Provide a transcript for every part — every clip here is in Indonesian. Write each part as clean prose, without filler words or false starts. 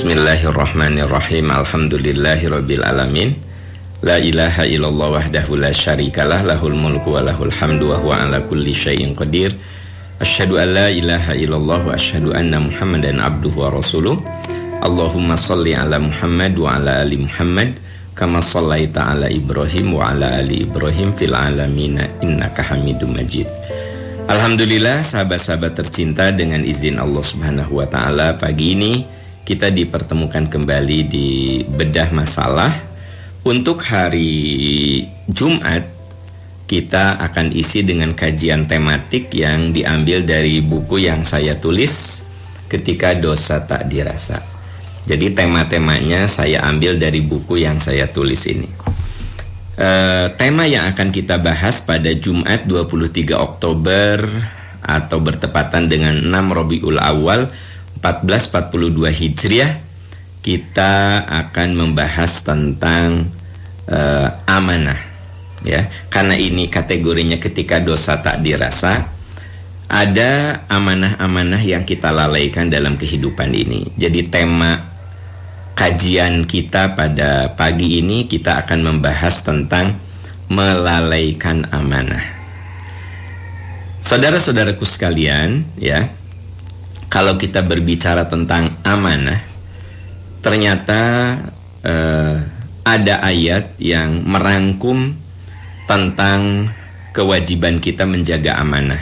Bismillahirrahmanirrahim. Alhamdulillahirabbil alamin. La ilaha illallah wahdahu la syarikalah, lahul mulku wa lahul hamdu wa huwa ala kulli syai'in qadir. Asyhadu an la ilaha illallah wa asyhadu anna Muhammadan abduhu wa rasuluh. Allahumma shalli ala Muhammad wa ala ali Muhammad kama shallaita ala Ibrahim wa ala ali Ibrahim fil alamin innaka Hamidum Majid. Alhamdulillah, sahabat-sahabat tercinta, dengan izin Allah Subhanahu wa taala, pagi ini kita dipertemukan kembali di bedah masalah. Untuk hari Jumat kita akan isi dengan kajian tematik yang diambil dari buku yang saya tulis, Ketika Dosa Tak Dirasa. Jadi tema-temanya saya ambil dari buku yang saya tulis ini. Tema yang akan kita bahas pada Jumat 23 Oktober atau bertepatan dengan 6 Rabiul Awal 1442 Hijriah, kita akan membahas tentang amanah, ya. Karena ini kategorinya ketika dosa tak dirasa, ada amanah-amanah yang kita lalaikan dalam kehidupan ini. Jadi tema kajian kita pada pagi ini, kita akan membahas tentang melalaikan amanah. Saudara-saudaraku sekalian, ya, kalau kita berbicara tentang amanah, ternyata ada ayat yang merangkum tentang kewajiban kita menjaga amanah.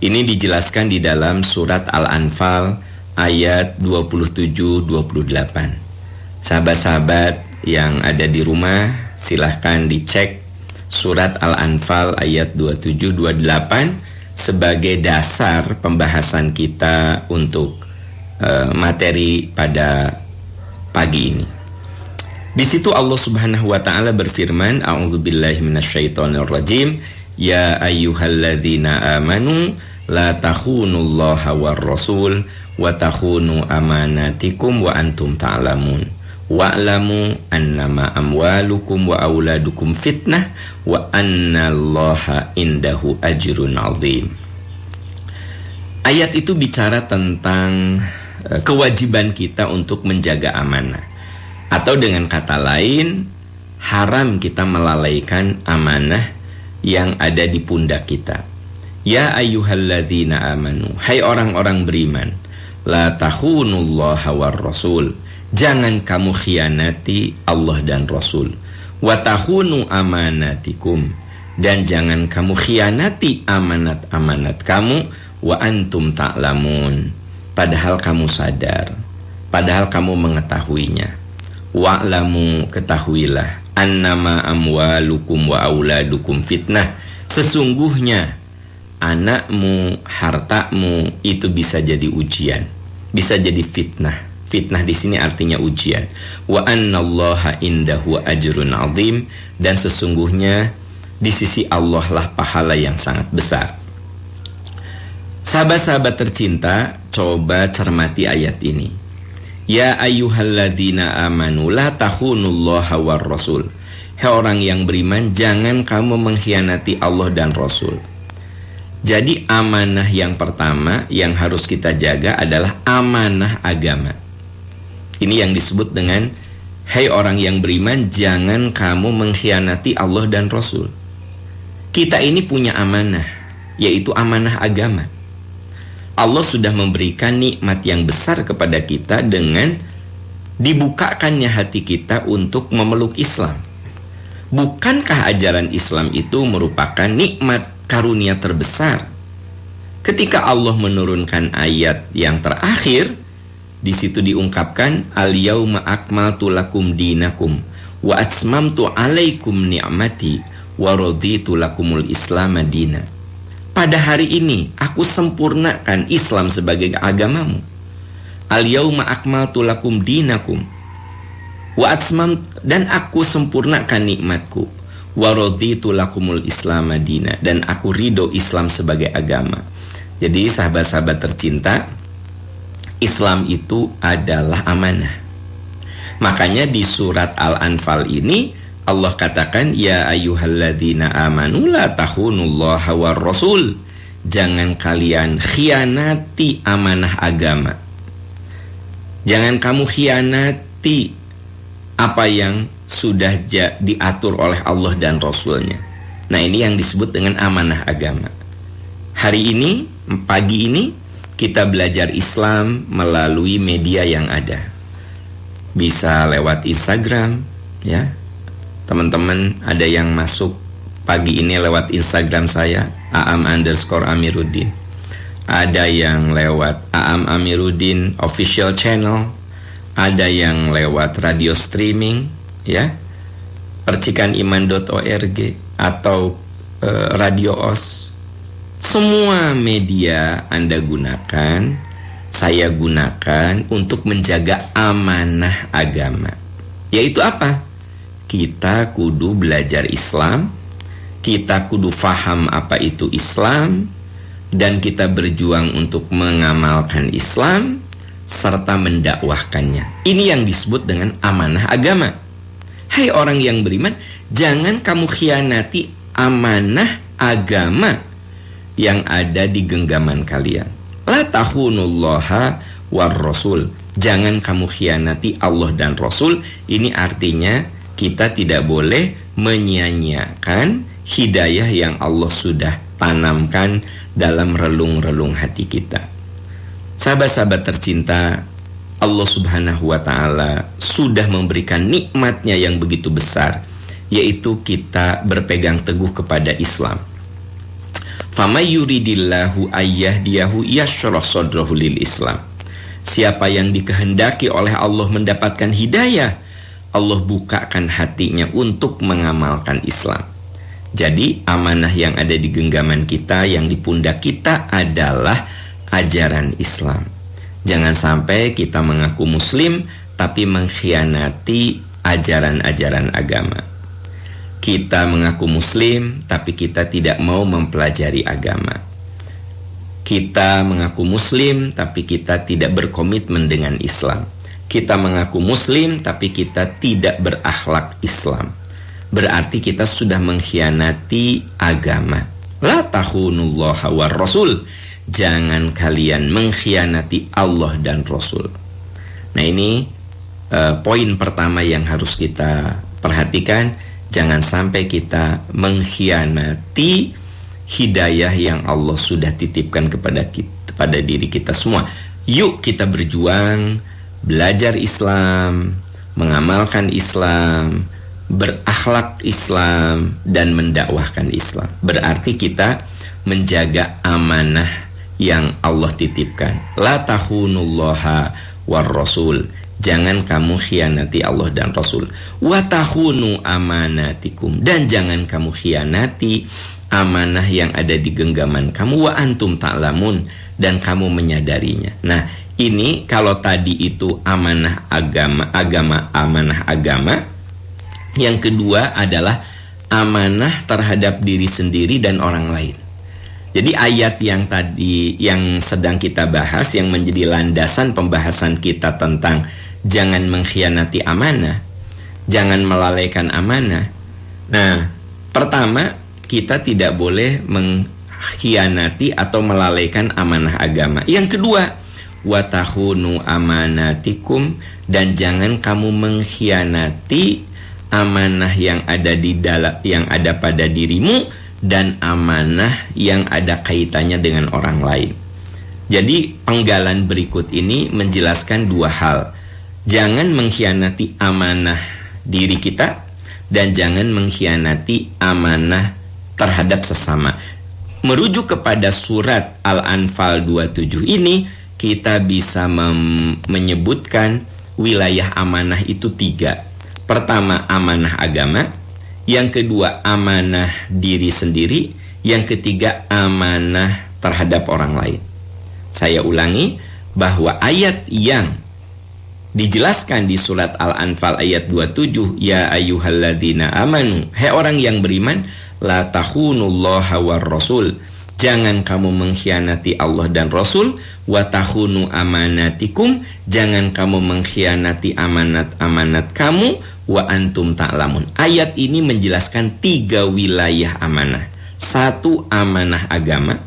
Ini dijelaskan di dalam surat Al-Anfal ayat 27-28. Sahabat-sahabat yang ada di rumah, silahkan dicek surat Al-Anfal ayat 27-28 sebagai dasar pembahasan kita untuk materi pada pagi ini. Di situ Allah Subhanahu wa taala berfirman, a'udzubillahi minasyaitonirrajim, ya ayyuhalladzina amanu la takhunullaha war rasul wa takhunu amanatikum wa antum ta'lamun wa'lamu annama amwalukum wa auladukum fitnah wa annallaha indahu ajrun azim. Ayat itu bicara tentang kewajiban kita untuk menjaga amanah, atau dengan kata lain, haram kita melalaikan amanah yang ada di pundak kita. Ya ayyuhalladzina amanu, hai orang-orang beriman, la takhunullaha war rasul, jangan kamu khianati Allah dan Rasul. Wa takhunu amanatikum, dan jangan kamu khianati amanat-amanat kamu. Wa antum ta'lamun, padahal kamu sadar, padahal kamu mengetahuinya. Wa'lamu, ketahuilah, annama amwalukum wa auladukum fitnah, sesungguhnya anakmu, hartamu itu bisa jadi ujian, bisa jadi fitnah. Fitnah di sini artinya ujian. Wa annallaha indahu ajrun azim, dan sesungguhnya di sisi Allah lah pahala yang sangat besar. Sahabat-sahabat tercinta, coba cermati ayat ini. Ya ayyuhalladzina amanu la takhunullaha war rasul, hai orang yang beriman, jangan kamu mengkhianati Allah dan Rasul. Jadi amanah yang pertama yang harus kita jaga adalah amanah agama. Ini yang disebut dengan hai orang yang beriman, jangan kamu mengkhianati Allah dan Rasul. Kita ini punya amanah, yaitu amanah agama. Allah sudah memberikan nikmat yang besar kepada kita dengan dibukakannya hati kita untuk memeluk Islam. Bukankah ajaran Islam itu merupakan nikmat karunia terbesar? Ketika Allah menurunkan ayat yang terakhir, di situ diungkapkan, al-yauma akmaltu lakum dinakum wa atmamtu alaikum ni'mati wa raditu lakumul islam madina. Pada hari ini aku sempurnakan Islam sebagai agamamu. Al-yauma akmaltu lakum dinakum wa atmam, dan aku sempurnakan nikmatku. Wa raditu lakumul islam madina, dan aku ridho Islam sebagai agama. Jadi sahabat-sahabat tercinta, Islam itu adalah amanah. Makanya di surat Al-Anfal ini Allah katakan, ya ayyuhalladzina amanu la takhunullaha war rasul, jangan kalian khianati amanah agama. Jangan kamu khianati apa yang sudah diatur oleh Allah dan Rasulnya. Nah, ini yang disebut dengan amanah agama. Hari ini, pagi ini, kita belajar Islam melalui media yang ada. Bisa lewat Instagram, ya. Teman-teman ada yang masuk pagi ini lewat Instagram saya, @aam_amiruddin. Ada yang lewat Aam Amiruddin official channel, ada yang lewat radio streaming, ya, percikaniman.org atau Radio OS. Semua media Anda gunakan, saya gunakan untuk menjaga amanah agama. Yaitu apa? Kita kudu belajar Islam, kita kudu faham apa itu Islam, dan kita berjuang untuk mengamalkan Islam serta mendakwahkannya. Ini yang disebut dengan amanah agama. Hai orang yang beriman, jangan kamu khianati amanah agama yang ada di genggaman kalian. La takhunullaha war rasul. Jangan kamu khianati Allah dan Rasul. Ini artinya kita tidak boleh menyia-nyiakan hidayah yang Allah sudah tanamkan dalam relung-relung hati kita. Sahabat-sahabat tercinta, Allah Subhanahu wa ta'ala sudah memberikan nikmatnya yang begitu besar, yaitu kita berpegang teguh kepada Islam. Famay yuridillahu ayyahdiyahu yashrah sadrahu lil Islam. Siapa yang dikehendaki oleh Allah mendapatkan hidayah, Allah bukakan hatinya untuk mengamalkan Islam. Jadi amanah yang ada di genggaman kita, yang di pundak kita adalah ajaran Islam. Jangan sampai kita mengaku muslim tapi mengkhianati ajaran-ajaran agama. Kita mengaku muslim tapi kita tidak mau mempelajari agama. Kita mengaku muslim tapi kita tidak berkomitmen dengan Islam. Kita mengaku muslim tapi kita tidak berakhlak Islam. Berarti kita sudah mengkhianati agama. La takhunullaha war rasul. Jangan kalian mengkhianati Allah dan Rasul. Nah, ini poin pertama yang harus kita perhatikan. Jangan sampai kita mengkhianati hidayah yang Allah sudah titipkan kepada diri kita semua. Yuk kita berjuang, belajar Islam, mengamalkan Islam, berakhlak Islam, dan mendakwahkan Islam. Berarti kita menjaga amanah yang Allah titipkan. La takhunullaha war rasul. Jangan kamu khianati Allah dan Rasul. Wa takhunu amanatikum. Dan jangan kamu khianati amanah yang ada di genggaman kamu. Wa antum ta'lamun. Dan kamu menyadarinya. Nah, ini kalau tadi itu amanah agama, amanah agama. Yang kedua adalah amanah terhadap diri sendiri dan orang lain. Jadi ayat yang tadi yang sedang kita bahas, yang menjadi landasan pembahasan kita tentang jangan mengkhianati amanah, jangan melalaikan amanah. Nah, pertama, kita tidak boleh mengkhianati atau melalaikan amanah agama. Yang kedua, wa takhunu amanatikum, dan jangan kamu mengkhianati amanah yang ada pada dirimu dan amanah yang ada kaitannya dengan orang lain. Jadi penggalan berikut ini menjelaskan dua hal. Jangan mengkhianati amanah diri kita dan jangan mengkhianati amanah terhadap sesama. Merujuk kepada surat Al-Anfal 27 ini, kita bisa menyebutkan wilayah amanah itu 3. Pertama, amanah agama. Yang kedua, amanah diri sendiri. Yang ketiga, amanah terhadap orang lain. Saya ulangi bahwa ayat yang dijelaskan di surat Al-Anfal ayat 27, ya ayyuhalladzina amanu, hai orang yang beriman, la takhunullaha war rasul. Jangan kamu mengkhianati Allah dan Rasul. Wa takhunu amanatikum. Jangan kamu mengkhianati amanat-amanat kamu. Wa antum ta'lamun. Ayat ini menjelaskan 3 wilayah amanah. 1, amanah agama.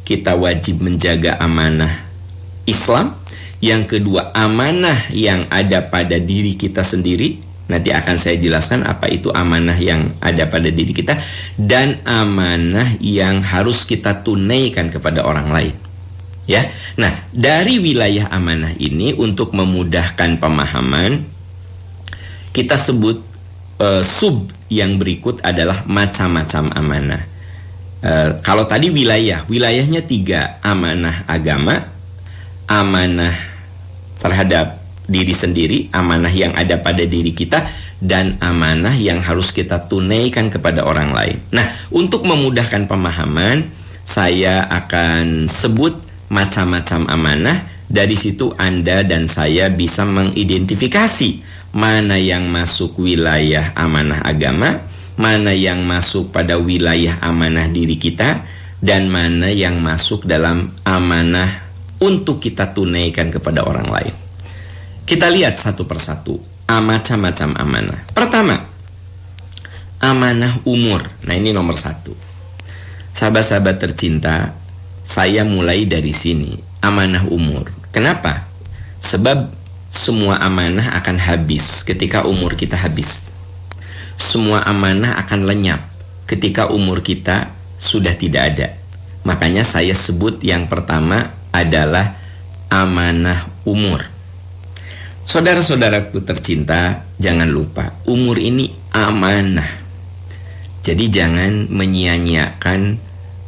Kita wajib menjaga amanah Islam. Yang kedua, amanah yang ada pada diri kita sendiri. Nanti akan saya jelaskan apa itu amanah yang ada pada diri kita. Dan amanah yang harus kita tunaikan kepada orang lain. Ya. Nah, dari wilayah amanah ini untuk memudahkan pemahaman, kita sebut sub yang berikut adalah macam-macam amanah. Kalau tadi wilayahnya 3, amanah agama, amanah terhadap diri sendiri, amanah yang ada pada diri kita, dan amanah yang harus kita tunaikan kepada orang lain. Nah, untuk memudahkan pemahaman, saya akan sebut macam-macam amanah. Dari situ Anda dan saya bisa mengidentifikasi mana yang masuk wilayah amanah agama, mana yang masuk pada wilayah amanah diri kita, dan mana yang masuk dalam amanah untuk kita tunaikan kepada orang lain. Kita lihat satu persatu macam-macam amanah. Pertama, amanah umur. Nah, ini nomor 1. Sahabat-sahabat tercinta, saya mulai dari sini, amanah umur. Kenapa? Sebab semua amanah akan habis ketika umur kita habis. Semua amanah akan lenyap ketika umur kita sudah tidak ada. Makanya saya sebut yang pertama adalah amanah umur. Saudara-saudaraku tercinta, jangan lupa, umur ini amanah. Jadi jangan menyia-nyiakan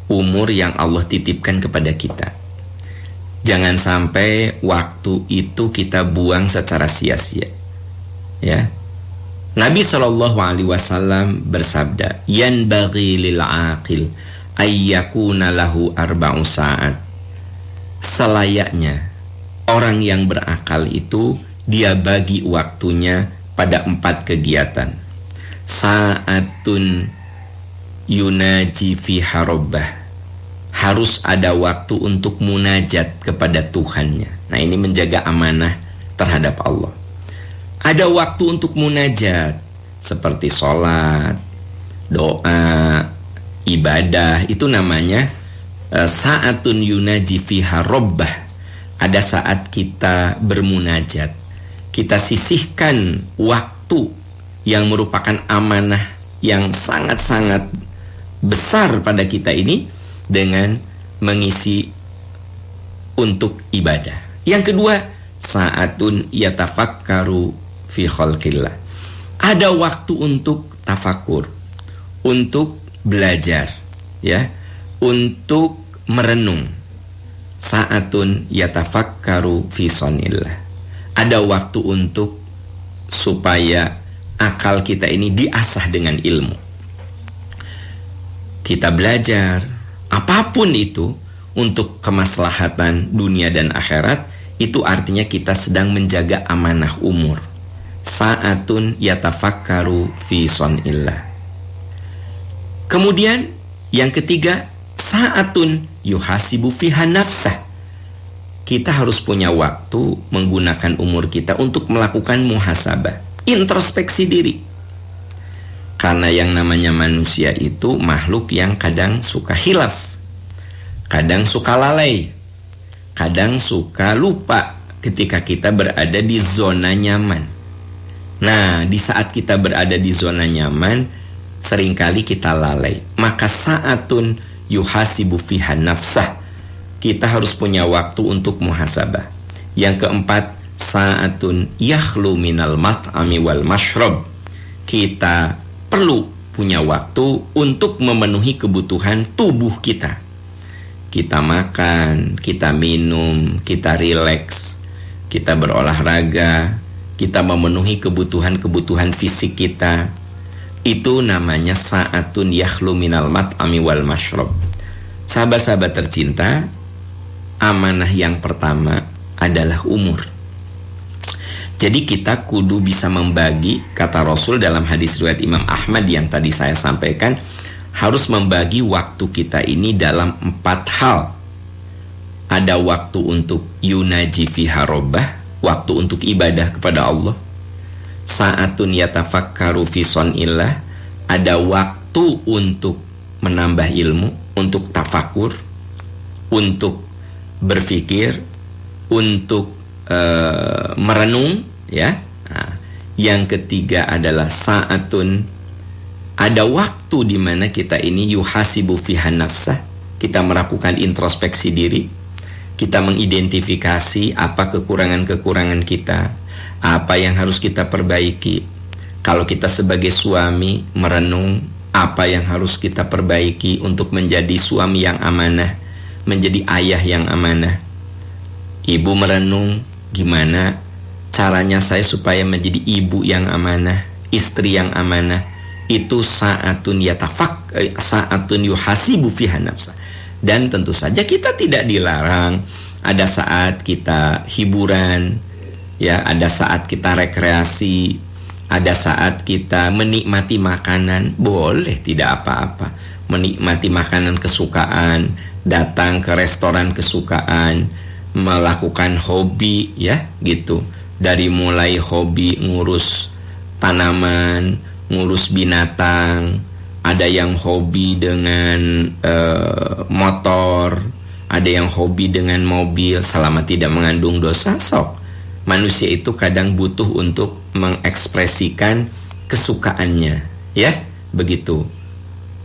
umur yang Allah titipkan kepada kita. Jangan sampai waktu itu kita buang secara sia-sia. Ya. Nabi SAW bersabda, "Yanbaghi lil aqil ayyakuna lahu arba'u sa'at." Selayaknya orang yang berakal itu dia bagi waktunya pada 4 kegiatan. Sa'atun yunaji fiha rabbah. Harus ada waktu untuk munajat kepada Tuhannya. Nah, ini menjaga amanah terhadap Allah. Ada waktu untuk munajat seperti sholat, doa, ibadah. Itu namanya sa'atun yunaji fiha rabbah. Ada saat kita bermunajat. Kita sisihkan waktu yang merupakan amanah yang sangat-sangat besar pada kita ini dengan mengisi untuk ibadah. Yang kedua, sa'atun yatafakkaru fi khalqillah. Ada waktu untuk tafakur, untuk belajar, ya, untuk merenung. Sa'atun yatafakkaru fi sonillah. Ada waktu untuk supaya akal kita ini diasah dengan ilmu. Kita belajar apapun itu untuk kemaslahatan dunia dan akhirat, itu artinya kita sedang menjaga amanah umur. Sa'atun yatafakkaru fi sonillah. Kemudian yang ketiga, sa'atun yuhasibu fiha nafsah. Kita harus punya waktu menggunakan umur kita untuk melakukan muhasabah, introspeksi diri. Karena yang namanya manusia itu makhluk yang kadang suka hilaf, kadang suka lalai, kadang suka lupa ketika kita berada di zona nyaman. Nah, di saat kita berada di zona nyaman, seringkali kita lalai. Maka sa'atun yuhasibu fiha nafsah. Kita harus punya waktu untuk muhasabah. Yang keempat, sa'atun yakhlu minal mat'ami wal mashrab. Kita perlu punya waktu untuk memenuhi kebutuhan tubuh kita. Kita makan, kita minum, kita rileks, kita berolahraga, kita memenuhi kebutuhan-kebutuhan fisik kita. Itu namanya sa'atun yakhlu minal mat'ami wal mashrab. Sahabat-sahabat tercinta, amanah yang pertama adalah umur. Jadi kita kudu bisa membagi, kata Rasul dalam hadis riwayat Imam Ahmad yang tadi saya sampaikan, harus membagi waktu kita ini dalam 4 hal. Ada waktu untuk yunaji fiha rabbah, waktu untuk ibadah kepada Allah. Sa'atun yatafakkaru fi sonillah, ada waktu untuk menambah ilmu, untuk tafakur, untuk berpikir, untuk merenung, ya. Nah, yang ketiga adalah saatun, ada waktu di mana kita ini yuhasibu fiha nafsah, kita melakukan introspeksi diri, kita mengidentifikasi apa kekurangan-kekurangan kita, apa yang harus kita perbaiki. Kalau kita sebagai suami merenung apa yang harus kita perbaiki untuk menjadi suami yang amanah, menjadi ayah yang amanah. Ibu merenung gimana caranya saya supaya menjadi ibu yang amanah, istri yang amanah. Itu saatun saatun yuhasibu fiha nafsa. Dan tentu saja kita tidak dilarang ada saat kita hiburan, ya, ada saat kita rekreasi, ada saat kita menikmati makanan, boleh, tidak apa-apa. Menikmati makanan kesukaan, datang ke restoran kesukaan, melakukan hobi, ya, gitu. Dari mulai hobi ngurus tanaman, ngurus binatang, ada yang hobi dengan motor, ada yang hobi dengan mobil, selama tidak mengandung dosa, sok. Manusia itu kadang butuh untuk mengekspresikan kesukaannya, ya, begitu.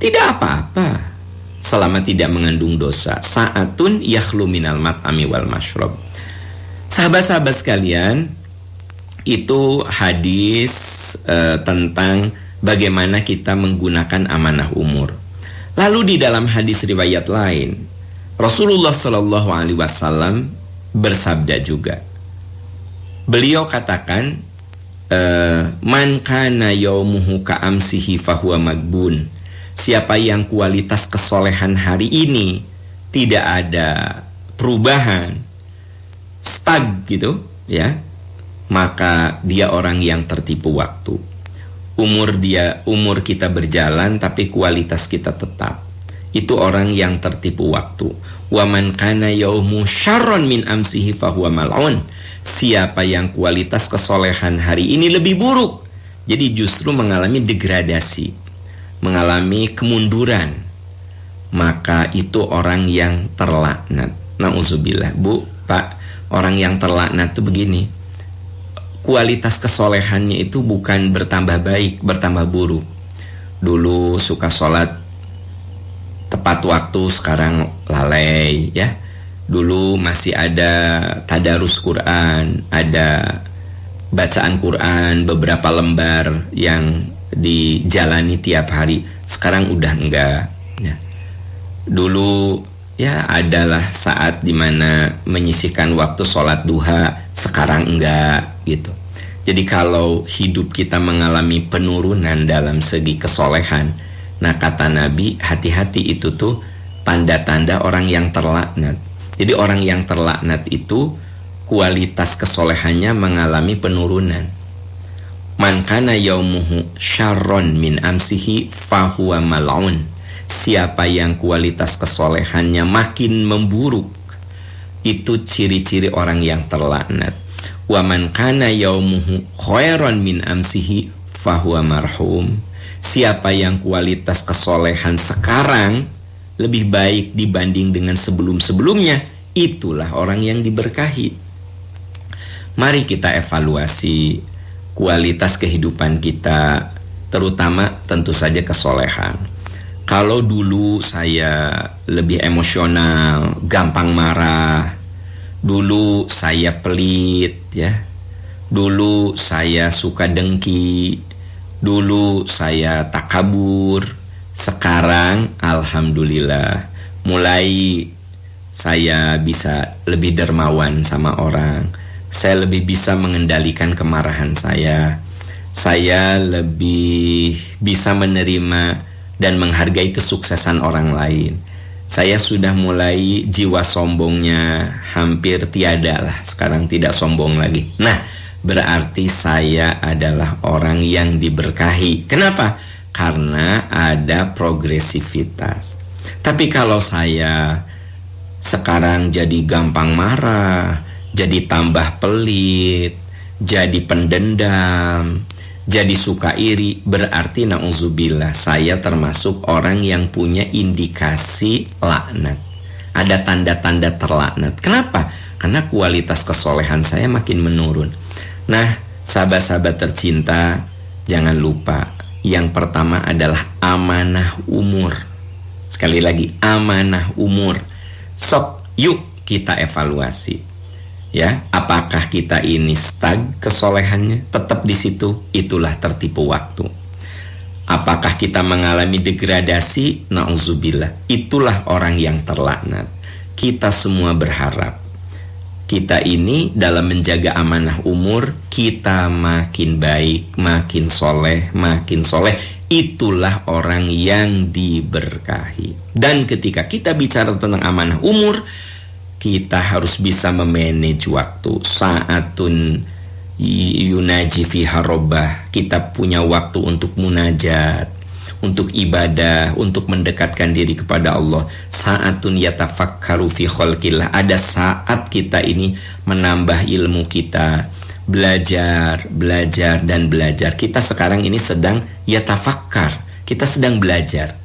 Tidak apa-apa selama tidak mengandung dosa. Saatun yakhlu minal mat'ami wal mashrab. Sahabat-sahabat sekalian, itu hadis tentang bagaimana kita menggunakan amanah umur. Lalu di dalam hadis riwayat lain, Rasulullah Shallallahu Alaihi Wasallam bersabda juga. Beliau katakan, man kana yaumuhu ka'amsihi fahuwa magbun. Siapa yang kualitas kesolehan hari ini tidak ada perubahan, stag gitu, ya, maka dia orang yang tertipu waktu. Umur kita berjalan tapi kualitas kita tetap. Itu orang yang tertipu waktu. Wa man kana yaumu syarron min amsihi fahuwa mal'un. Siapa yang kualitas kesolehan hari ini lebih buruk, jadi justru mengalami degradasi, mengalami kemunduran, maka itu orang yang terlaknat. Nauzubillah. Bu, Pak, orang yang terlaknat itu begini, kualitas kesolehannya itu bukan bertambah baik, bertambah buruk. Dulu suka sholat tepat waktu, sekarang lalai, ya. Dulu masih ada tadarus Quran, ada bacaan Quran beberapa lembar yang dijalani tiap hari. Sekarang udah enggak, ya. Dulu, ya, adalah saat dimana menyisihkan waktu sholat duha, sekarang enggak, gitu. Jadi kalau hidup kita mengalami penurunan dalam segi kesolehan, nah kata Nabi, hati-hati, itu tuh tanda-tanda orang yang terlaknat. Jadi orang yang terlaknat itu kualitas kesolehannya mengalami penurunan. Man kana yaumuhu syarron min amsihi fahuwa mal'un. Siapa yang kualitas kesolehannya makin memburuk, itu ciri-ciri orang yang terlaknat. Wa man kana yaumuhu khairon min amsihi fahuwa marhum. Siapa yang kualitas kesolehan sekarang lebih baik dibanding dengan sebelum-sebelumnya, itulah orang yang diberkahi. Mari kita evaluasi kualitas kehidupan kita, terutama tentu saja kesolehan. Kalau dulu saya lebih emosional, gampang marah, dulu saya pelit, ya, dulu saya suka dengki, dulu saya takabur. Sekarang alhamdulillah mulai saya bisa lebih dermawan sama orang. Saya lebih bisa mengendalikan kemarahan saya. Saya lebih bisa menerima dan menghargai kesuksesan orang lain. Saya sudah mulai jiwa sombongnya hampir tiada lah. Sekarang tidak sombong lagi. Nah, berarti saya adalah orang yang diberkahi. Kenapa? Karena ada progresivitas. Tapi kalau saya sekarang jadi gampang marah, jadi tambah pelit, jadi pendendam, jadi suka iri, berarti na'udzubillah, saya termasuk orang yang punya indikasi laknat. Ada tanda-tanda terlaknat. Kenapa? karena kualitas kesolehan saya makin menurun. Nah, sahabat-sahabat tercinta, jangan lupa yang pertama adalah amanah umur. Sekali lagi, amanah umur. Sok, yuk kita evaluasi. Ya, apakah kita ini stag kesolehannya tetap di situ? Itulah tertipu waktu. Apakah kita mengalami degradasi? Na'udzubillah. Itulah orang yang terlaknat. Kita semua berharap kita ini dalam menjaga amanah umur, kita makin baik, makin soleh, makin soleh. Itulah orang yang diberkahi. Dan ketika kita bicara tentang amanah umur, kita harus bisa memanage waktu. Saatun yunaji fiha rabbah, kita punya waktu untuk munajat, untuk ibadah, untuk mendekatkan diri kepada Allah. Saatun yatafakkaru fi khalqillah, ada saat kita ini menambah ilmu kita, belajar dan belajar. Kita sekarang ini sedang yatafakkar, kita sedang belajar.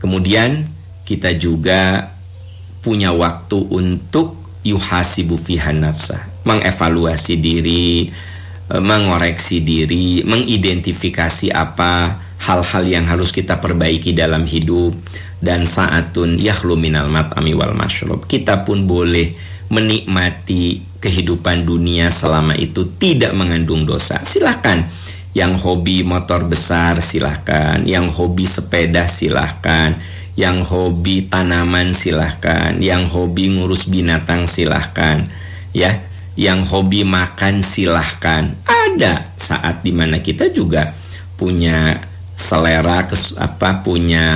Kemudian kita juga punya waktu untuk yuhasibu fiha nafsah, mengevaluasi diri, mengoreksi diri, mengidentifikasi apa hal-hal yang harus kita perbaiki dalam hidup. Dan saatun yakhlu minal mat'ami wal masyrab, kita pun boleh menikmati kehidupan dunia selama itu tidak mengandung dosa. Silahkan, yang hobi motor besar silahkan, yang hobi sepeda silahkan, yang hobi tanaman silahkan, yang hobi ngurus binatang silahkan, ya, yang hobi makan silahkan. Ada saat dimana kita juga punya selera, punya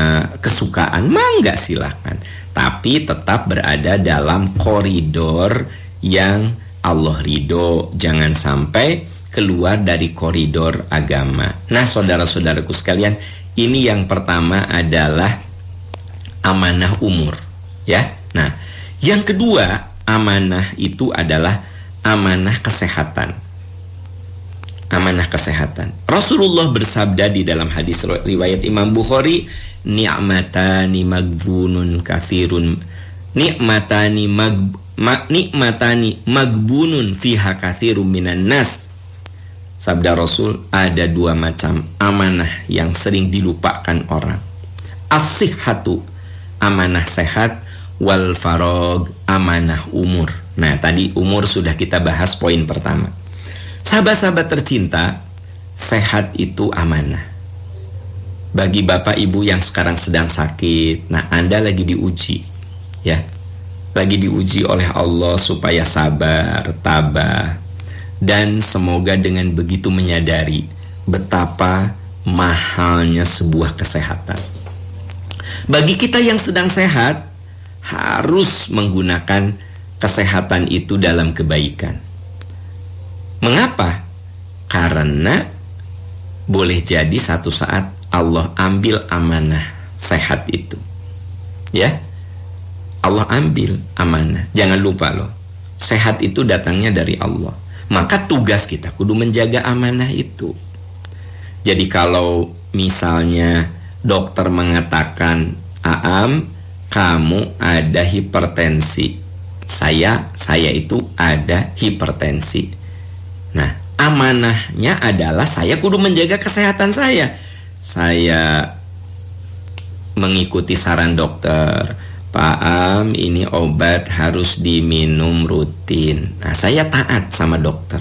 kesukaan, mangga silahkan. Tapi tetap berada dalam koridor yang Allah ridho, jangan sampai keluar dari koridor agama. Nah, saudara-saudaraku sekalian, ini yang pertama adalah amanah umur, ya. Nah, yang kedua amanah itu adalah amanah kesehatan. Amanah kesehatan. Rasulullah bersabda di dalam hadis riwayat Imam Bukhari, ni'matani magbunun kathirun, ni'matani magbunun fiha kathirun minan nas. Sabda Rasul, ada dua macam amanah yang sering dilupakan orang. As-sihhatu, amanah sehat, wal farog, amanah umur. Nah, tadi umur sudah kita bahas poin pertama. Sahabat-sahabat tercinta, sehat itu amanah. Bagi bapak ibu yang sekarang sedang sakit, nah Anda lagi diuji, ya. Lagi diuji oleh Allah supaya sabar, tabah, dan semoga dengan begitu menyadari betapa mahalnya sebuah kesehatan. Bagi kita yang sedang sehat, harus menggunakan kesehatan itu dalam kebaikan. Mengapa? Karena boleh jadi satu saat Allah ambil amanah sehat itu. Ya, Allah ambil amanah. Jangan lupa loh, sehat itu datangnya dari Allah. Maka tugas kita kudu menjaga amanah itu. Jadi kalau misalnya dokter mengatakan, Aam, kamu ada hipertensi. Saya itu ada hipertensi. Nah, amanahnya adalah saya kudu menjaga kesehatan saya. Saya mengikuti saran dokter. Pak Am, ini obat harus diminum rutin. Nah, saya taat sama dokter.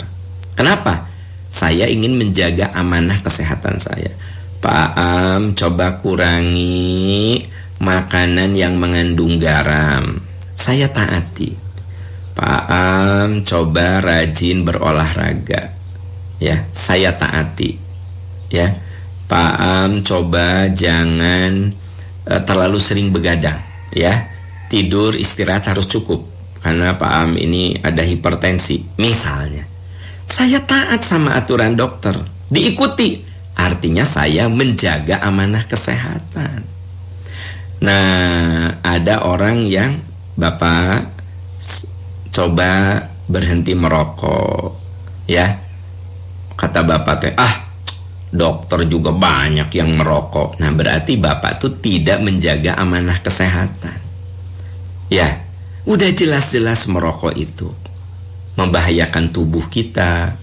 Kenapa? Saya ingin menjaga amanah kesehatan saya. Pak Am, coba kurangi makanan yang mengandung garam. Saya taati. Pak Am, coba rajin berolahraga. Ya, saya taati. Ya, Pak Am, coba jangan terlalu sering begadang. Ya, tidur istirahat harus cukup karena Pak Am ini ada hipertensi misalnya. Saya taat sama aturan dokter, diikuti, artinya saya menjaga amanah kesehatan. Nah, ada orang yang, Bapak coba berhenti merokok, ya. Kata Bapak teh, dokter juga banyak yang merokok. Nah, berarti Bapak tuh tidak menjaga amanah kesehatan. Ya, udah jelas-jelas merokok itu membahayakan tubuh kita,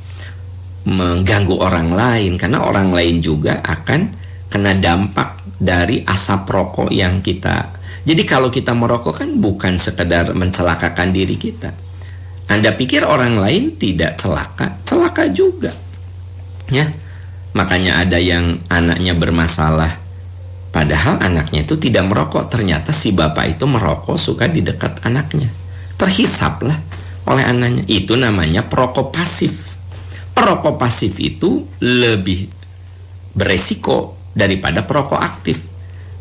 mengganggu orang lain, karena orang lain juga akan kena dampak dari asap rokok yang kita. Jadi kalau kita merokok kan bukan sekedar mencelakakan diri kita. Anda pikir orang lain tidak celaka? Celaka juga. Ya. Makanya ada yang anaknya bermasalah, padahal anaknya itu tidak merokok. Ternyata si bapak itu merokok, suka di dekat anaknya. Terhisaplah oleh anaknya. Itu namanya perokok pasif. Perokok pasif itu lebih beresiko daripada perokok aktif.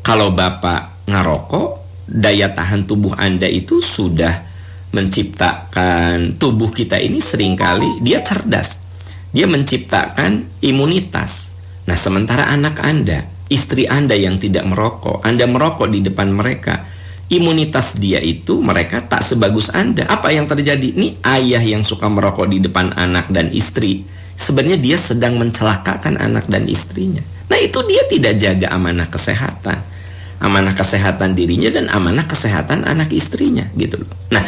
Kalau bapak ngerokok, daya tahan tubuh Anda itu sudah menciptakan, tubuh kita ini seringkali dia cerdas. Dia menciptakan imunitas. Nah, sementara anak Anda, istri Anda yang tidak merokok, Anda merokok di depan mereka, imunitas dia itu mereka tak sebagus Anda. Apa yang terjadi? Ini ayah yang suka merokok di depan anak dan istri, sebenarnya dia sedang mencelakakan anak dan istrinya. Nah, itu dia tidak jaga amanah kesehatan. Amanah kesehatan dirinya dan amanah kesehatan anak istrinya, gitu loh. Nah,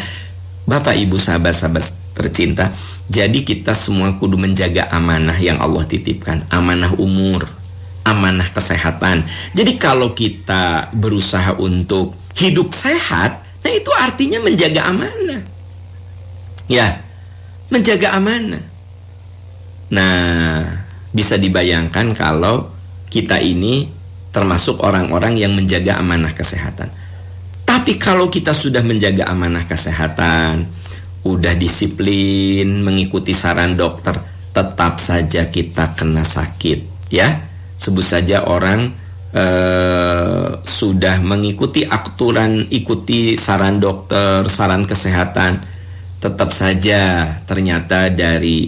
Bapak, Ibu, sahabat-sahabat tercinta, jadi kita semua kudu menjaga amanah yang Allah titipkan. Amanah umur, amanah kesehatan. Jadi kalau kita berusaha untuk hidup sehat, nah itu artinya menjaga amanah. Ya, menjaga amanah. Nah, bisa dibayangkan kalau kita ini termasuk orang-orang yang menjaga amanah kesehatan. Tapi kalau kita sudah menjaga amanah kesehatan, udah disiplin, mengikuti saran dokter, tetap saja kita kena sakit, ya. Sebut saja orang sudah mengikuti aturan, ikuti saran dokter, saran kesehatan, tetap saja ternyata dari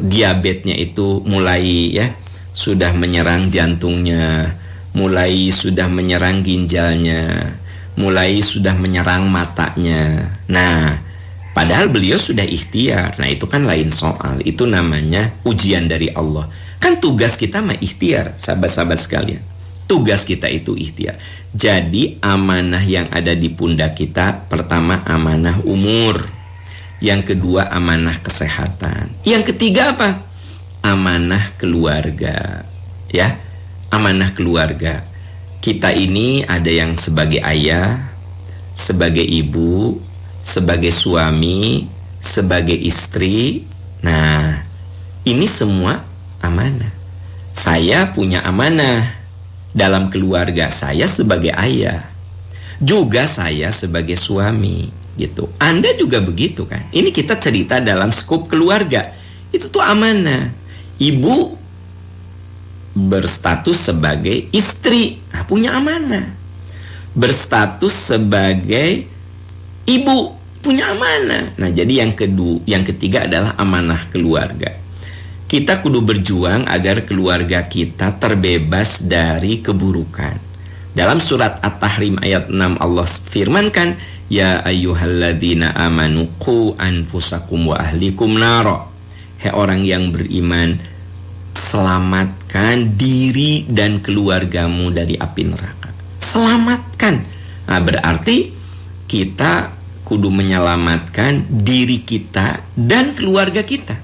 diabetesnya itu mulai, ya, sudah menyerang jantungnya, mulai sudah menyerang ginjalnya, mulai sudah menyerang matanya. Nah, padahal beliau sudah ikhtiar. Nah, itu kan lain soal. Itu namanya ujian dari Allah. Kan tugas kita mah ikhtiar, sahabat-sahabat sekalian. Tugas kita itu ikhtiar. Jadi amanah yang ada di pundak kita, pertama amanah umur, yang kedua amanah kesehatan, yang ketiga apa? Amanah keluarga, ya. Amanah keluarga. Kita ini ada yang sebagai ayah, sebagai ibu, sebagai suami, sebagai istri. Nah, ini semua amanah. Saya punya amanah dalam keluarga, saya sebagai ayah, juga saya sebagai suami, gitu. Anda juga begitu kan? Ini kita cerita dalam skop keluarga. Itu tuh amanah. Ibu berstatus sebagai istri, nah, punya amanah. Berstatus sebagai ibu, punya amanah. Nah, jadi yang ketiga adalah amanah keluarga. Kita kudu berjuang agar keluarga kita terbebas dari keburukan. Dalam surat At-Tahrim ayat 6 Allah firmankan, ya ayyuhalladzina amanu qu anfusakum wa ahlikum naro. Hai orang yang beriman, selamatkan diri dan keluargamu dari api neraka. Selamatkan. Nah, berarti kita kudu menyelamatkan diri kita dan keluarga kita.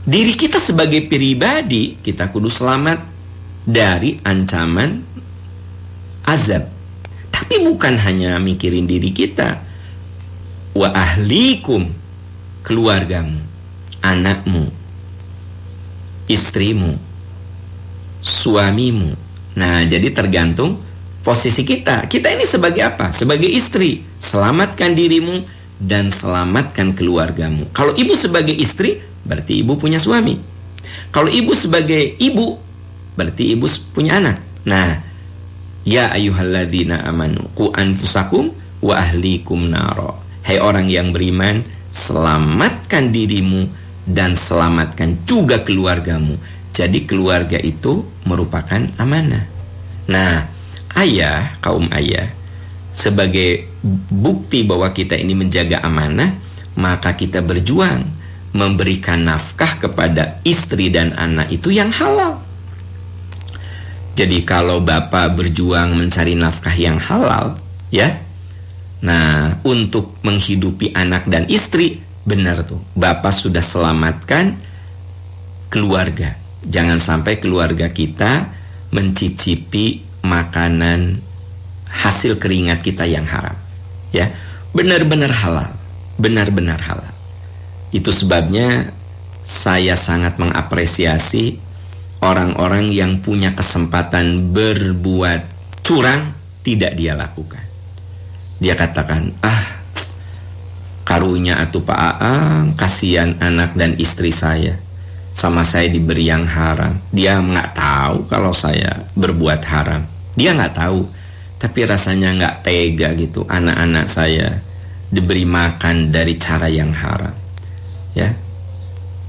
Diri kita sebagai pribadi, kita kudu selamat dari ancaman azab. Tapi bukan hanya mikirin diri kita. Wa ahlikum, keluargamu, anakmu, istrimu, suamimu. Nah, jadi tergantung posisi kita. Kita ini sebagai apa? Sebagai istri, selamatkan dirimu dan selamatkan keluargamu. Kalau ibu sebagai istri, berarti ibu punya suami. Kalau ibu sebagai ibu, berarti ibu punya anak. Nah, ya ayyuhalladzina amanu qu anfusakum wa ahlikum naro. Hai orang yang beriman, selamatkan dirimu dan selamatkan juga keluargamu. Jadi keluarga itu merupakan amanah. Nah, ayah, kaum ayah, sebagai bukti bahwa kita ini menjaga amanah, maka kita berjuang memberikan nafkah kepada istri dan anak itu yang halal. Jadi kalau bapak berjuang mencari nafkah yang halal, ya, Nah, untuk menghidupi anak dan istri, benar tuh, Bapak sudah selamatkan keluarga. Jangan sampai keluarga kita mencicipi makanan hasil keringat kita yang haram. Ya, benar-benar halal, benar-benar halal. Itu sebabnya saya sangat mengapresiasi orang-orang yang punya kesempatan berbuat curang, tidak dia lakukan. Dia katakan, karunya atuh Pak Aang, kasihan anak dan istri saya, sama saya diberi yang haram. Dia nggak tahu kalau saya berbuat haram. Dia nggak tahu, tapi rasanya nggak tega gitu. Anak-anak saya diberi makan dari cara yang haram. Ya,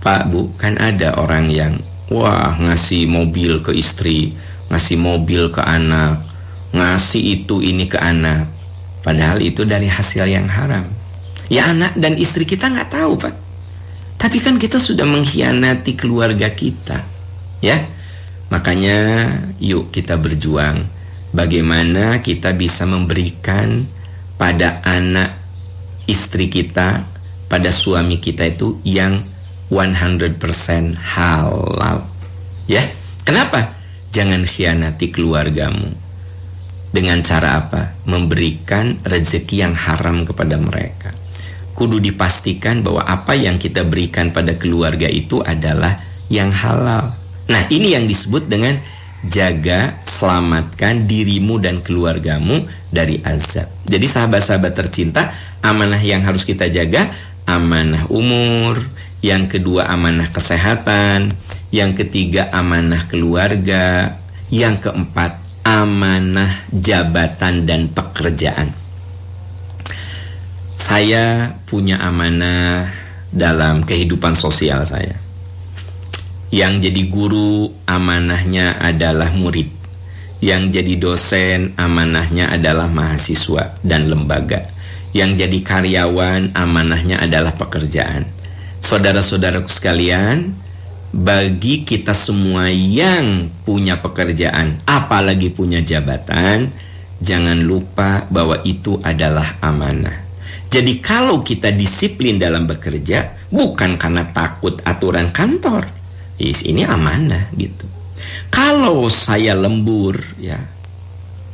Pak Bu, kan ada orang yang ngasih mobil ke istri, ngasih mobil ke anak, ngasih itu ini ke anak. Padahal itu dari hasil yang haram. Ya, anak dan istri kita nggak tahu, Pak. Tapi kan kita sudah mengkhianati keluarga kita. Ya, makanya yuk kita berjuang. Bagaimana kita bisa memberikan pada anak istri kita, pada suami kita itu yang 100% halal. Ya, kenapa? Jangan khianati keluargamu. Dengan cara apa? Memberikan rezeki yang haram kepada mereka. Kudu dipastikan bahwa apa yang kita berikan pada keluarga itu adalah yang halal. Nah, ini yang disebut dengan jaga, selamatkan dirimu dan keluargamu dari azab. Jadi sahabat-sahabat tercinta, amanah yang harus kita jaga, amanah umur, yang kedua amanah kesehatan, yang ketiga amanah keluarga, yang keempat amanah jabatan dan pekerjaan. Saya punya amanah dalam kehidupan sosial saya. Yang jadi guru amanahnya adalah murid. Yang jadi dosen amanahnya adalah mahasiswa dan lembaga. Yang jadi karyawan amanahnya adalah pekerjaan. Saudara-saudaraku sekalian, bagi kita semua yang punya pekerjaan, apalagi punya jabatan, jangan lupa bahwa itu adalah amanah. Jadi kalau kita disiplin dalam bekerja, bukan karena takut aturan kantor, ini amanah gitu. Kalau saya lembur, ya,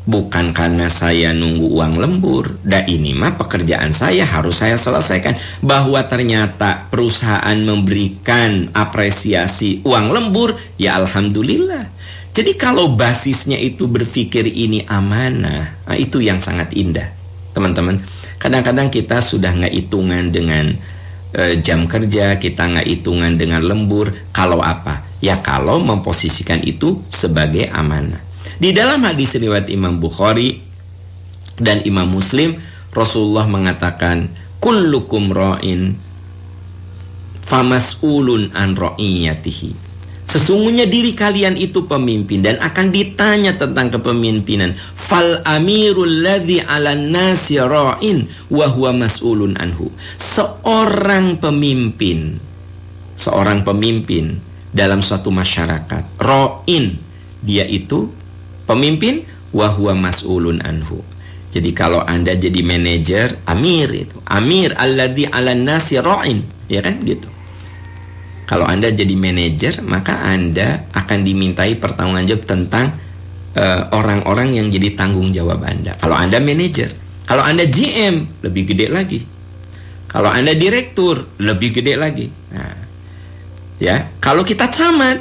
bukan karena saya nunggu uang lembur. Ini mah pekerjaan saya, harus saya selesaikan. Bahwa ternyata perusahaan memberikan apresiasi uang lembur, ya alhamdulillah. Jadi kalau basisnya itu berpikir ini amanah, itu yang sangat indah. Teman-teman, kadang-kadang kita sudah nggak hitungan dengan jam kerja, kita nggak hitungan dengan lembur. Kalau apa? Ya kalau memposisikan itu sebagai amanah. Di dalam hadis riwayat Imam Bukhari dan Imam Muslim, Rasulullah mengatakan, kullukum ra'in famas'ulun an ra'iyatihi. Sesungguhnya diri kalian itu pemimpin dan akan ditanya tentang kepemimpinan. Fal amirul ladzi 'alan nasi ra'in wa huwa mas'ulun anhu. Seorang pemimpin dalam suatu masyarakat, ra'in, dia itu pemimpin, wa huwa mas'ulun anhu. Jadi kalau Anda jadi manajer, amir itu. Amir alladzi 'alan nasi ra'in, ya kan gitu. Kalau Anda jadi manajer, maka Anda akan dimintai pertanggungjawab tentang orang-orang yang jadi tanggung jawab Anda. Kalau Anda manajer, kalau Anda GM, lebih gede lagi. Kalau Anda direktur, lebih gede lagi. Nah, ya, kalau kita camat,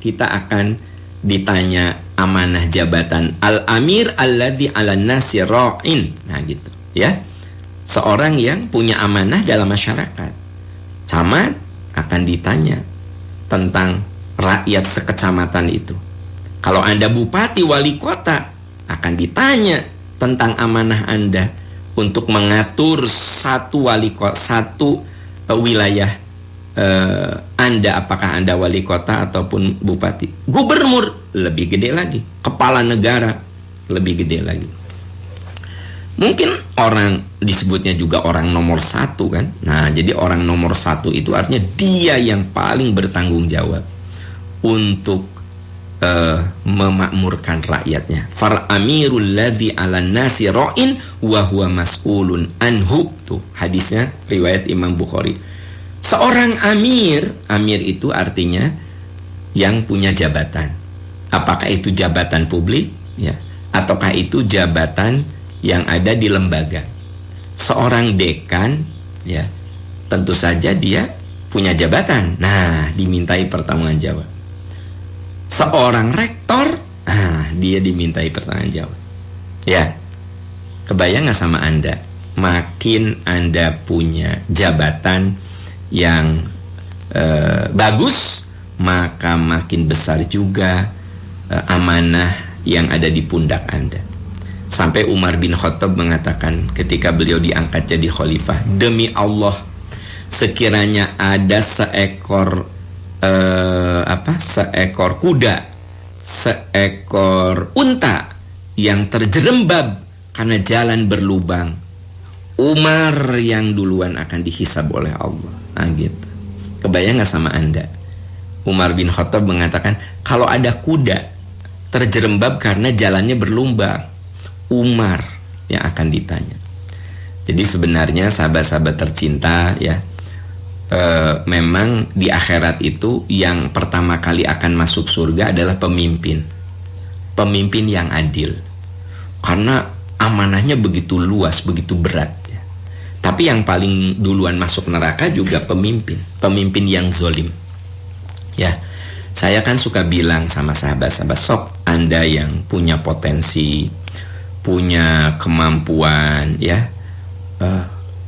kita akan ditanya amanah jabatan al-amir alladzi 'alan nasi ra'in. Nah, gitu, ya. Seorang yang punya amanah dalam masyarakat. Camat akan ditanya tentang rakyat sekecamatan itu. Kalau Anda bupati, wali kota, akan ditanya tentang amanah Anda untuk mengatur satu wilayah Anda, apakah Anda wali kota ataupun bupati. Gubernur lebih gede lagi, kepala negara lebih gede lagi. Mungkin orang disebutnya juga orang nomor satu kan. Nah, jadi orang nomor satu itu artinya dia yang paling bertanggung jawab untuk memakmurkan rakyatnya. Fal amirul ladzi 'alan nasi ra'in wa huwa mas'ulun anhu. Tuh hadisnya riwayat Imam Bukhari. Seorang amir itu artinya yang punya jabatan. Apakah itu jabatan publik ya, ataukah itu jabatan yang ada di lembaga. Seorang dekan ya, tentu saja dia punya jabatan. Nah, dimintai pertanggungjawab. Seorang rektor, dia dimintai pertanggungjawab. Ya, kebayang nggak sama Anda? Makin Anda punya jabatan yang bagus, maka makin besar juga amanah yang ada di pundak Anda. Sampai Umar bin Khattab mengatakan ketika beliau diangkat jadi khalifah, demi Allah, sekiranya ada seekor kuda, seekor unta yang terjerembab karena jalan berlubang, Umar yang duluan akan dihisab oleh Allah. Nah gitu. Kebayang gak sama Anda? Umar bin Khattab mengatakan kalau ada kuda terjerembab karena jalannya berlubang, Umar yang akan ditanya. Jadi sebenarnya sahabat-sahabat tercinta ya, memang di akhirat itu yang pertama kali akan masuk surga adalah pemimpin yang adil, karena amanahnya begitu luas, begitu berat ya. Tapi yang paling duluan masuk neraka juga pemimpin yang zolim ya. Saya kan suka bilang sama sahabat-sahabat, sok Anda yang punya potensi, punya kemampuan ya,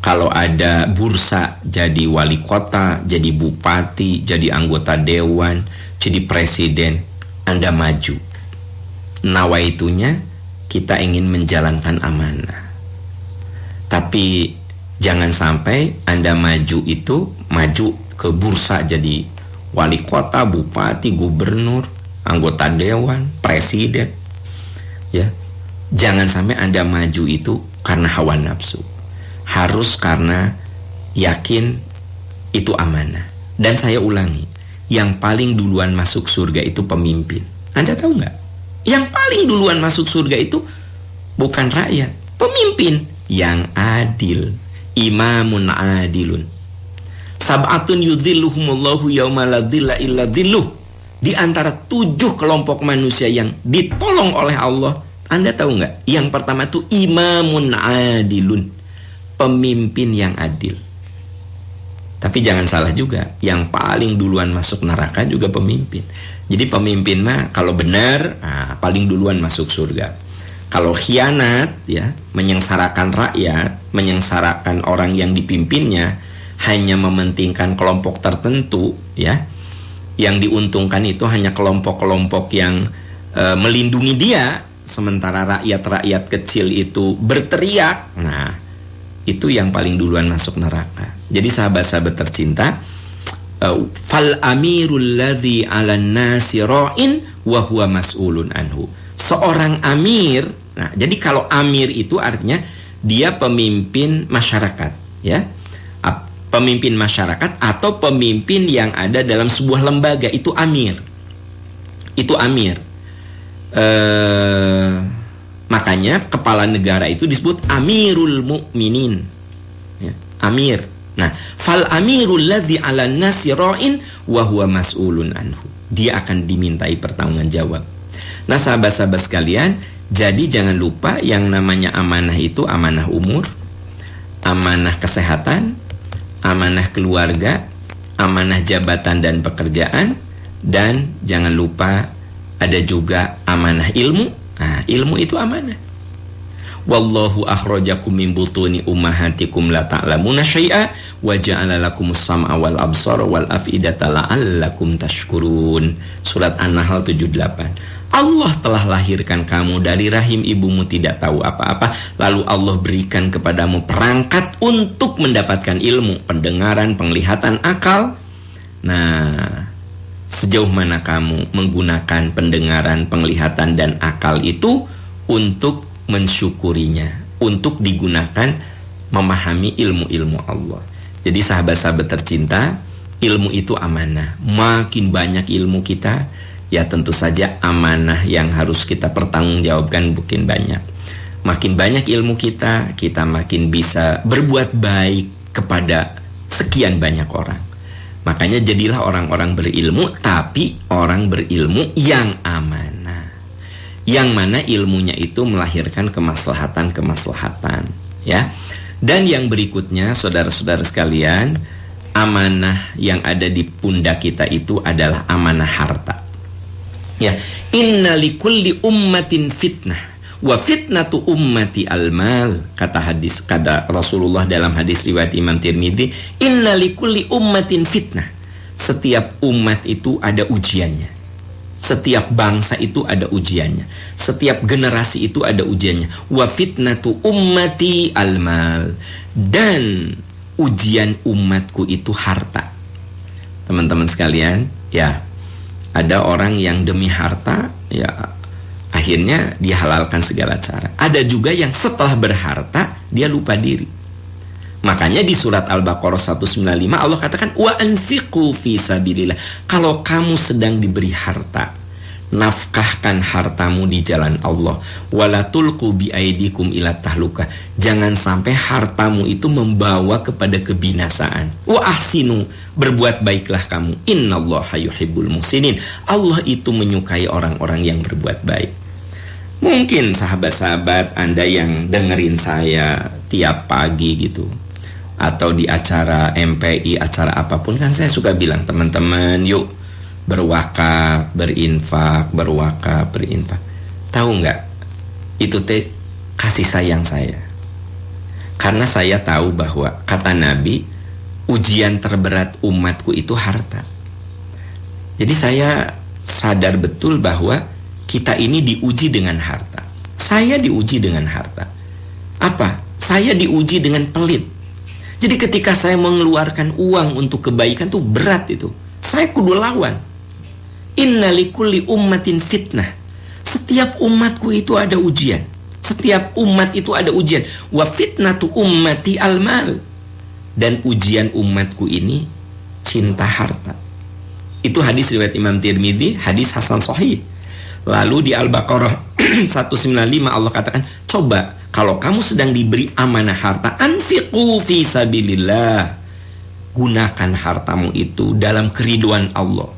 kalau ada bursa jadi wali kota, jadi bupati, jadi anggota dewan, jadi presiden, Anda maju. Nawaitunya kita ingin menjalankan amanah. Tapi jangan sampai Anda maju ke bursa jadi wali kota, bupati, gubernur, anggota dewan, presiden. Ya. Jangan sampai Anda maju itu karena hawa nafsu. Harus karena yakin itu amanah. Dan saya ulangi, yang paling duluan masuk surga itu pemimpin. Anda tahu nggak? Yang paling duluan masuk surga itu bukan rakyat, pemimpin yang adil, imamun adilun. Sab'atun yudhilluhumullahu yawma la dhilla illa dhilluh. Di antara 7 kelompok manusia yang ditolong oleh Allah, Anda tahu nggak? Yang pertama itu imamun adilun, pemimpin yang adil. Tapi jangan salah juga, yang paling duluan masuk neraka juga pemimpin. Jadi pemimpin mah kalau benar, paling duluan masuk surga. Kalau khianat ya, menyengsarakan rakyat, menyengsarakan orang yang dipimpinnya, hanya mementingkan kelompok tertentu ya, yang diuntungkan itu hanya kelompok-kelompok yang melindungi dia, sementara rakyat-rakyat kecil itu berteriak. Nah, itu yang paling duluan masuk neraka. Jadi sahabat-sahabat tercinta, fal amirul ladzi 'alan nasi ra'in wa huwa mas'ulun anhu. Seorang amir, nah jadi kalau amir itu artinya dia pemimpin masyarakat ya. Pemimpin masyarakat atau pemimpin yang ada dalam sebuah lembaga, itu amir. Itu amir. Makanya kepala negara itu disebut Amirul Mukminin ya, amir. Nah, fal amirul ladzi 'alan nasi ra'in wa huwa mas'ulun anhu. Dia akan dimintai pertanggungjawab. Nah, sahabat-sahabat sekalian, jadi jangan lupa yang namanya amanah itu amanah umur, amanah kesehatan, amanah keluarga, amanah jabatan dan pekerjaan, dan jangan lupa ada juga amanah ilmu. Nah, ilmu itu amanah. Wallahu akhrajakum min butuni ummahatikum la ta'lamuna syai'a wa ja'ala lakumus sam'a wal absara wal af'idata la'allakum tashkurun. Surat An-Nahl 78. Allah telah lahirkan kamu dari rahim ibumu tidak tahu apa-apa, lalu Allah berikan kepadamu perangkat untuk mendapatkan ilmu, pendengaran, penglihatan, akal. Nah, sejauh mana kamu menggunakan pendengaran, penglihatan, dan akal itu untuk mensyukurinya, untuk digunakan memahami ilmu-ilmu Allah. Jadi sahabat-sahabat tercinta, ilmu itu amanah. Makin banyak ilmu kita, Ya tentu saja amanah yang harus kita pertanggungjawabkan bukan banyak. Makin banyak ilmu kita makin bisa berbuat baik kepada sekian banyak orang. Makanya jadilah orang-orang berilmu, tapi orang berilmu yang amanah. Yang mana ilmunya itu melahirkan kemaslahatan, ya. Dan yang berikutnya, saudara-saudara sekalian, amanah yang ada di pundak kita itu adalah amanah harta. Ya, inna likulli ummatin fitnah wa fitnatu ummati almal, kata Rasulullah dalam hadis riwayat Imam Tirmidzi, inna likulli ummatin fitnah. Setiap umat itu ada ujiannya. Setiap bangsa itu ada ujiannya. Setiap generasi itu ada ujiannya. Wa fitnatu ummati almal, dan ujian umatku itu harta. Teman-teman sekalian, ya, ada orang yang demi harta, ya, akhirnya dihalalkan segala cara. Ada juga yang setelah berharta dia lupa diri. Makanya di surat Al-Baqarah 195 Allah katakan, wa anfiqu fi sabilillah. Kalau kamu sedang diberi harta, nafkahkan hartamu di jalan Allah. Wala tulqu bi aidikum ila tahluka. Jangan sampai hartamu itu membawa kepada kebinasaan. Wa ahsinu, berbuat baiklah kamu. Innallaha yuhibbul muhsinin. Allah itu menyukai orang-orang yang berbuat baik. Mungkin sahabat-sahabat Anda yang dengerin saya tiap pagi gitu, atau di acara MPI, acara apapun, kan saya suka bilang, teman-teman yuk berwakaf, berinfak, berwakaf, berinfak. Tahu nggak? Itu kasih sayang saya. Karena saya tahu bahwa kata Nabi, ujian terberat umatku itu harta. Jadi saya sadar betul bahwa kita ini diuji dengan harta. Saya diuji dengan harta. Apa? Saya diuji dengan pelit. Jadi ketika saya mengeluarkan uang untuk kebaikan tuh berat itu. Saya kudu lawan. Inna likulli ummatin fitnah. Setiap umatku itu ada ujian. Setiap umat itu ada ujian. Wa fitnatu ummati almal. Dan ujian umatku ini cinta harta. Itu hadis riwayat Imam Tirmidzi, hadis hasan sahih. Lalu di Al-Baqarah 195 Allah katakan, coba kalau kamu sedang diberi amanah harta, anfiqu fi sabilillah. Gunakan hartamu itu dalam keriduan Allah.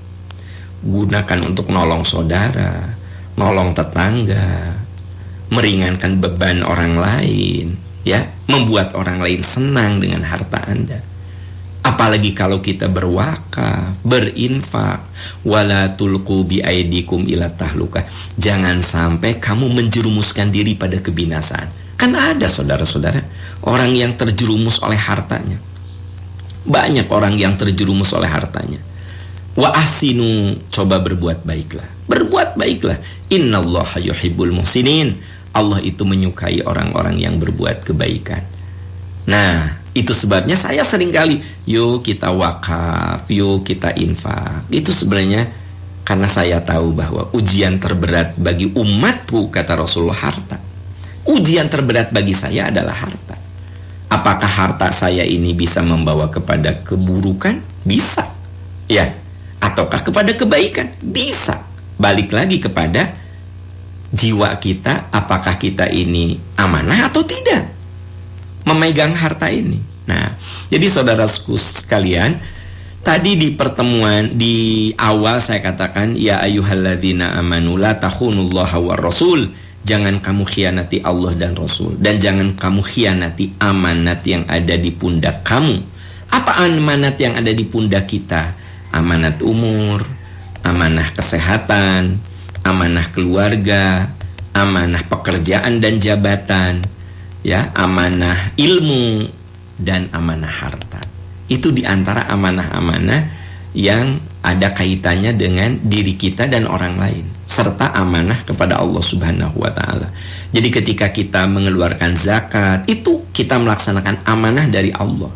Gunakan untuk nolong saudara, nolong tetangga, meringankan beban orang lain, ya, membuat orang lain senang dengan harta Anda. Apalagi kalau kita berwakaf, berinfak, wala tulqu bi aidikum ila tahluka. Jangan sampai kamu menjerumuskan diri pada kebinasaan. Kan ada saudara-saudara orang yang terjerumus oleh hartanya. Banyak orang yang terjerumus oleh hartanya. Wa ahsinu, coba berbuat baiklah. Berbuat baiklah. Innallaha yuhibbul muhsinin. Allah itu menyukai orang-orang yang berbuat kebaikan. Nah, itu sebabnya saya seringkali, yuk kita wakaf, yuk kita infak. Itu sebenarnya karena saya tahu bahwa ujian terberat bagi umatku, kata Rasulullah, harta. Ujian terberat bagi saya adalah harta. Apakah harta saya ini bisa membawa kepada keburukan? Bisa. Ya. Ataukah kepada kebaikan? Bisa. Balik lagi kepada jiwa kita, apakah kita ini amanah atau tidak memegang harta ini. Nah, jadi saudaraku sekalian, tadi di pertemuan di awal saya katakan, ya ayyuhalladzina amanu la takhunullaha war rasul. Jangan kamu khianati Allah dan Rasul, dan jangan kamu khianati amanat yang ada di pundak kamu. Apa amanat yang ada di pundak kita? Amanat umur, amanah kesehatan, amanah keluarga, amanah pekerjaan dan jabatan, ya, amanah ilmu, dan amanah harta. Itu diantara amanah-amanah yang ada kaitannya dengan diri kita dan orang lain, serta amanah kepada Allah Subhanahu wa Ta'ala. Jadi ketika kita mengeluarkan zakat, itu kita melaksanakan amanah dari Allah.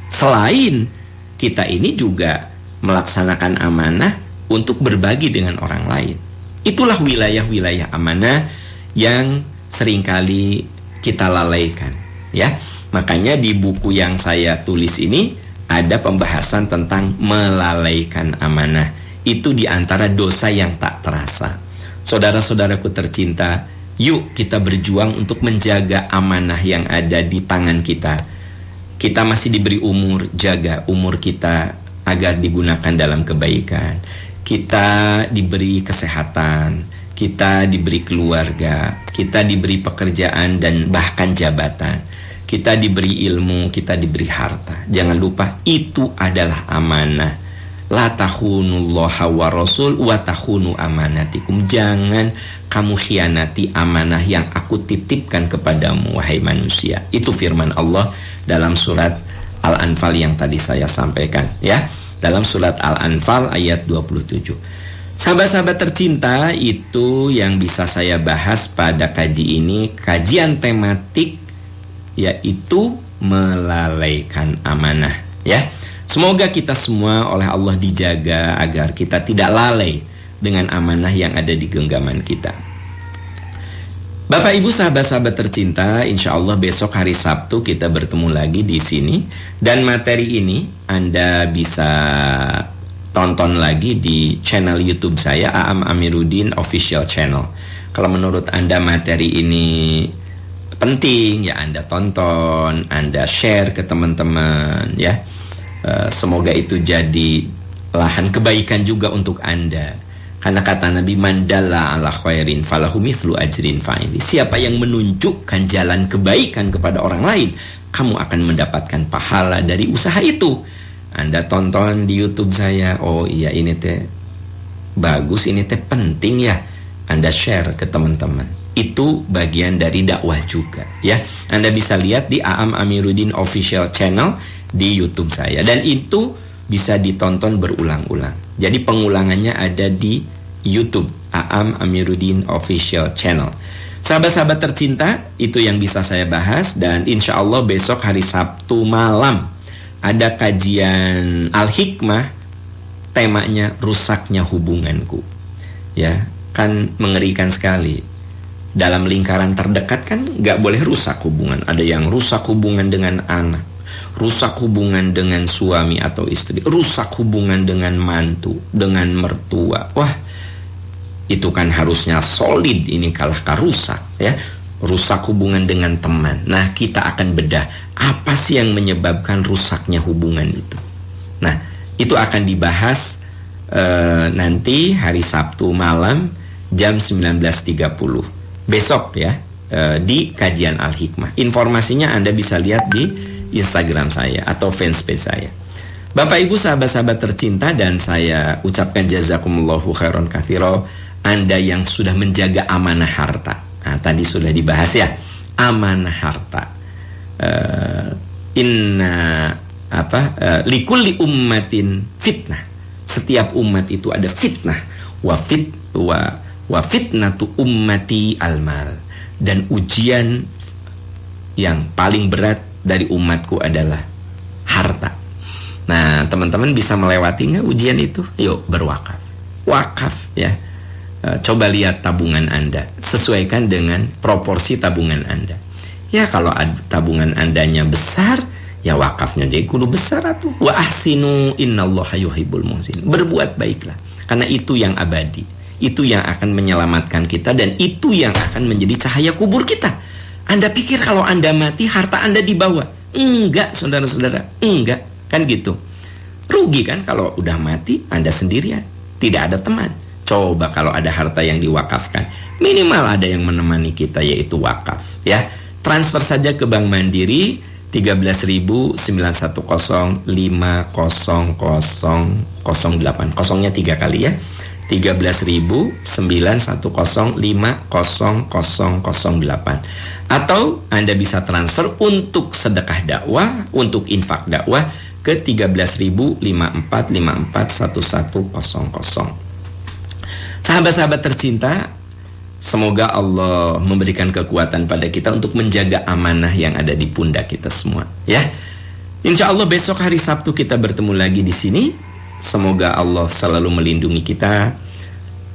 Selain kita ini juga melaksanakan amanah untuk berbagi dengan orang lain. Itulah wilayah-wilayah amanah yang seringkali kita lalaikan, ya. Makanya di buku yang saya tulis ini ada pembahasan tentang melalaikan amanah. Itu di antara dosa yang tak terasa. Saudara-saudaraku tercinta, yuk kita berjuang untuk menjaga amanah yang ada di tangan kita. Kita masih diberi umur, jaga umur kita agar digunakan dalam kebaikan. Kita diberi kesehatan, kita diberi keluarga, kita diberi pekerjaan dan bahkan jabatan. Kita diberi ilmu, kita diberi harta. Jangan lupa itu adalah amanah. La takhunullaha wa rasul wa takhunu amanatikum. Jangan kamu khianati amanah yang aku titipkan kepadamu, wahai manusia. Itu firman Allah dalam surat Al-Anfal yang tadi saya sampaikan, ya. Dalam surat Al-Anfal ayat 27. Sahabat-sahabat tercinta, itu yang bisa saya bahas pada kaji ini, kajian tematik, yaitu melalaikan amanah, ya. Semoga kita semua oleh Allah dijaga agar kita tidak lalai dengan amanah yang ada di genggaman kita. Bapak Ibu sahabat-sahabat tercinta, insya Allah besok hari Sabtu kita bertemu lagi di sini. Dan materi ini Anda bisa tonton lagi di channel YouTube saya, Aam Amiruddin Official Channel. Kalau menurut Anda materi ini penting, ya Anda tonton, Anda share ke teman-teman, ya. Semoga itu jadi lahan kebaikan juga untuk Anda. Karena kata Nabi, mandalla ala khairin falahu mithlu ajrin fa'ili. Siapa yang menunjukkan jalan kebaikan kepada orang lain, kamu akan mendapatkan pahala dari usaha itu. Anda tonton di YouTube saya, oh iya ini teh bagus, ini teh penting ya. Anda share ke teman-teman. Itu bagian dari dakwah juga, ya. Anda bisa lihat di Aam Amiruddin Official Channel di YouTube saya, dan itu bisa ditonton berulang-ulang. Jadi pengulangannya ada di YouTube Aam Amiruddin Official Channel. Sahabat-sahabat tercinta, itu yang bisa saya bahas. Dan insya Allah besok hari Sabtu malam ada kajian Al-Hikmah, temanya rusaknya hubunganku. Ya, kan mengerikan sekali. Dalam lingkaran terdekat kan gak boleh rusak hubungan. Ada yang rusak hubungan dengan anak, rusak hubungan dengan suami atau istri, rusak hubungan dengan mantu, dengan mertua. Wah, itu kan harusnya solid, ini kalah rusak, ya. Rusak hubungan dengan teman. Nah, kita akan bedah apa sih yang menyebabkan rusaknya hubungan itu. Nah, itu akan dibahas nanti hari Sabtu malam jam 19.30 besok, ya, di kajian Al-Hikmah. Informasinya Anda bisa lihat di Instagram saya atau fanspage saya. Bapak Ibu sahabat-sahabat tercinta, dan saya ucapkan jazakumullahu khairan katsira, Anda yang sudah menjaga amanah harta. Nah, tadi sudah dibahas ya, amanah harta. Likulli ummatin fitnah. Setiap umat itu ada fitnah. Wa fitnatu ummati almal. Dan ujian yang paling berat dari umatku adalah harta. Nah, teman-teman bisa melewati nggak ujian itu? Yuk berwakaf. Wakaf, ya. Coba lihat tabungan Anda, sesuaikan dengan proporsi tabungan Anda. Ya, kalau tabungan Andanya besar, ya wakafnya jadi kudu besar atuh. Wa ahsinu innallaha yuhibbul muhsinin. Berbuat baiklah, karena itu yang abadi. Itu yang akan menyelamatkan kita, dan itu yang akan menjadi cahaya kubur kita. Anda pikir kalau Anda mati harta Anda dibawa? Enggak, saudara-saudara, enggak. Kan gitu. Rugi kan kalau udah mati Anda sendirian, tidak ada teman. Coba kalau ada harta yang diwakafkan, minimal ada yang menemani kita, yaitu wakaf, ya. Transfer saja ke Bank Mandiri 13.910.50008. Kosongnya 3 kali, ya. 13.910.50008. Atau Anda bisa transfer untuk sedekah dakwah, untuk infak dakwah ke 13.054.54.1100. Sahabat-sahabat tercinta, semoga Allah memberikan kekuatan pada kita untuk menjaga amanah yang ada di pundak kita semua, ya. Insya Allah besok hari Sabtu kita bertemu lagi di sini. Semoga Allah selalu melindungi kita.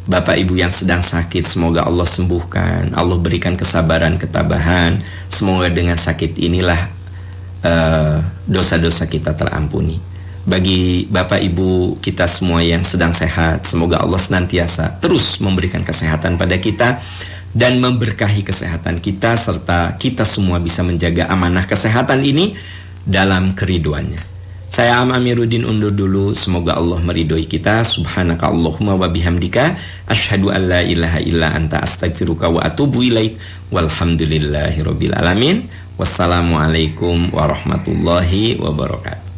Bapak Ibu yang sedang sakit, semoga Allah sembuhkan. Allah berikan kesabaran, ketabahan. Semoga dengan sakit inilah dosa-dosa kita terampuni. bagi Bapak Ibu kita semua yang sedang sehat, semoga Allah senantiasa terus memberikan kesehatan pada kita dan memberkahi kesehatan kita, serta kita semua bisa menjaga amanah kesehatan ini dalam keriduannya. Saya Am Amiruddin undur dulu, semoga Allah meridhoi kita. Subhanaka Allahumma wa bihamdika asyhadu an la ilaha illa anta astaghfiruka wa atubu ilaik. Walhamdulillahirabbil alamin. Wassalamualaikum warahmatullahi wabarakatuh.